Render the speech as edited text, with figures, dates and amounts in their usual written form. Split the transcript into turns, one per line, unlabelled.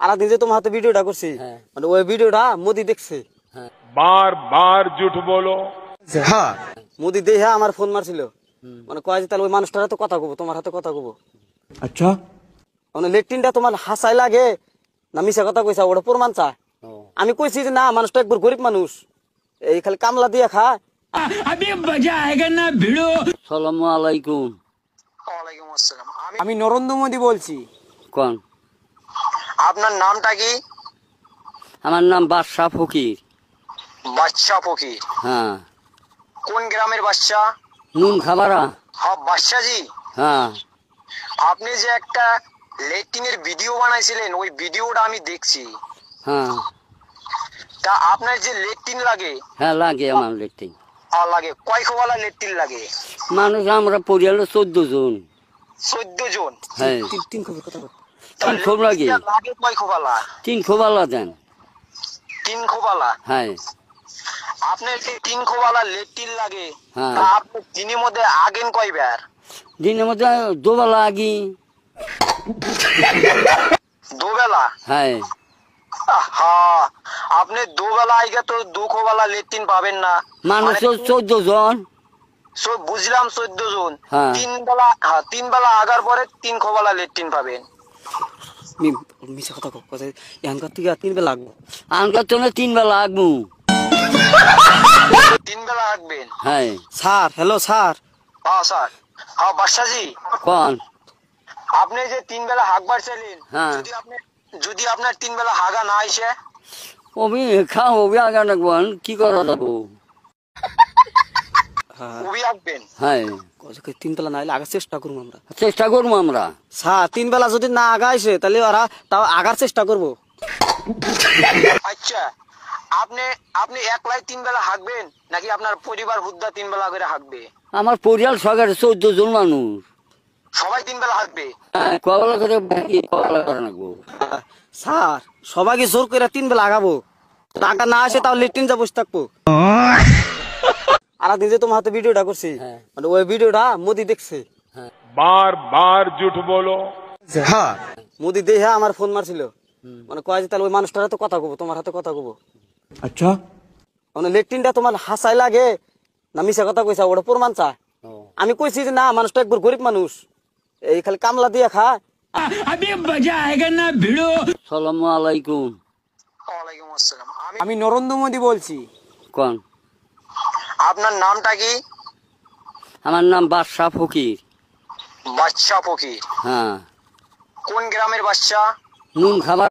আর দিন যে তোমার হাতে ভিডিওটা করছি মানে ওই ভিডিওটা মোদি দেখছে।
बार बार झूठ बोलो।
হ্যাঁ মোদি দেখে আমার ফোন মারছিল, মানে কয় যে তাহলে ওই মানুষটার হাতে কথা কব, তোমার হাতে কথা কব।
अच्छा
মানে লেট্রিনটা তোমার হাসাই লাগে না মিশা কথা কইছা ওটা প্রমাণ চা। আমি কইছি যে না মানুষটা একবার গরিব মানুষ, এই খালি কামলা দিয়ে খায়।
সালামু আলাইকুম।
ওয়ালাইকুম আসসালাম।
আমি নরেন্দ্র মোদী বলছি।
কোন?
আপনার নামটা কি?
আমার নাম বাদশা ফকির।
বাদশা ফকির?
হ্যাঁ।
কোন গ্রামের বাদশা?
নুন খাবারা।
হ্যাঁ বাদশাজি,
হ্যাঁ।
আপনি যে একটা লেট্রিনের ভিডিও বানাইছিলেন ওই ভিডিওটা আমি দেখছি।
হ্যাঁ
তা আপনার যে লেট্রিন লাগে?
হ্যাঁ লাগে আমার লেট্রিন।
লাগে কয় খোয়ালা লেট্রিন লাগে?
মানুষ আমরা পরিয়ালে 14 জন।
14 জন?
হ্যাঁ
তিন খবর কথা কর।
3 খোপ লাগে।
লাগে কয় খোয়ালা?
3 খোবালা দেন।
3 খোয়ালা?
হ্যাঁ।
আপনার যে 3 খোয়ালা লেট্রিন লাগে,
হ্যাঁ।
তা আপনি দিনের মধ্যে আগেন কয়বার?
দিনের মধ্যে দুবেলা আগি।
দুবেলা?
হ্যাঁ।
হ্যাঁ, আপনি দুবেলা আইগা তো 2 খোয়ালা লেট্রিন পাবেন না।
মানুষ 14 জন।
বুঝলাম 14 জন।
হ্যাঁ।
3 বেলা আগার পরে 3 খোয়ালা লেট্রিন পাবেন।
মিশা কথা কব, কথা এখানকার থেকে 3 বেলা লাগবো।
আনকার তো 3 বেলা আগবো।
3 বেলা আগবেন?
হ্যাঁ।
Sir hello sir.
হ্যাঁ স্যার। হ্যাঁ বাদশাজি,
কোন?
আপনি যে 3 বেলা হাগবার চাইলেন,
হ্যাঁ।
যদি আপনার 3 বেলা হাগা না আইসে?
ওবি খাও ওবি আগা রাখবেন, কি করা যাবো?
উবি আগবেন?
হ্যাঁ।
3 বেলা না হলে আগার চেষ্টা করবো আমরা।
চেষ্টা করবো আমরা।
স্যার 3 বেলা যদি না আগাইছে তাহলে ওরা তাও আগার চেষ্টা করবো।
আচ্ছা, আপনি একলাই 3 বেলা হাগবেন নাকি আপনার পরিবার হুদ্দা 3 বেলা করে হাগবে?
আমার পরিয়াল সকালে 14 জন মানুষ।
সবাই 3 বেলা হাগবে?
কবেলা করে কবেলা করে রাখবো।
স্যার সবাইকে জোর করে 3 বেলা আগাবো, টাকা না আসে তাও লেট্রিন যা বসে থাকবো। আর দিন যে তোমার হাতে ভিডিওটা করছি মানে ওই ভিডিওটা মোদি দেখছে।
बार बार झूठ बोलो।
हाँ
মোদি দেখে আমার ফোন মারছিল, মানে কয় যে তাহলে ওই মানুষটার হাতে কথা কব, তোমার হাতে কথা কব।
अच्छा
মানে লেট্রিনটা তোমার হাসাই লাগে না মিশা কথা কইছা ওটা প্রমাণ চা। আমি কইছি যে না মানুষটা একবার গরিব মানুষ, এই খালি কামলা দিয়ে খায়।
সালামু আলাইকুম।
ওয়ালাইকুম আসসালাম।
আমি নরেন্দ্র মোদী বলছি।
কোন?
আপনার নামটা কি?
আমার নাম বাদশা ফকির।
বাদশা ফকির?
হ্যাঁ।
কোন গ্রামের বাদশা?
নুন খাবার।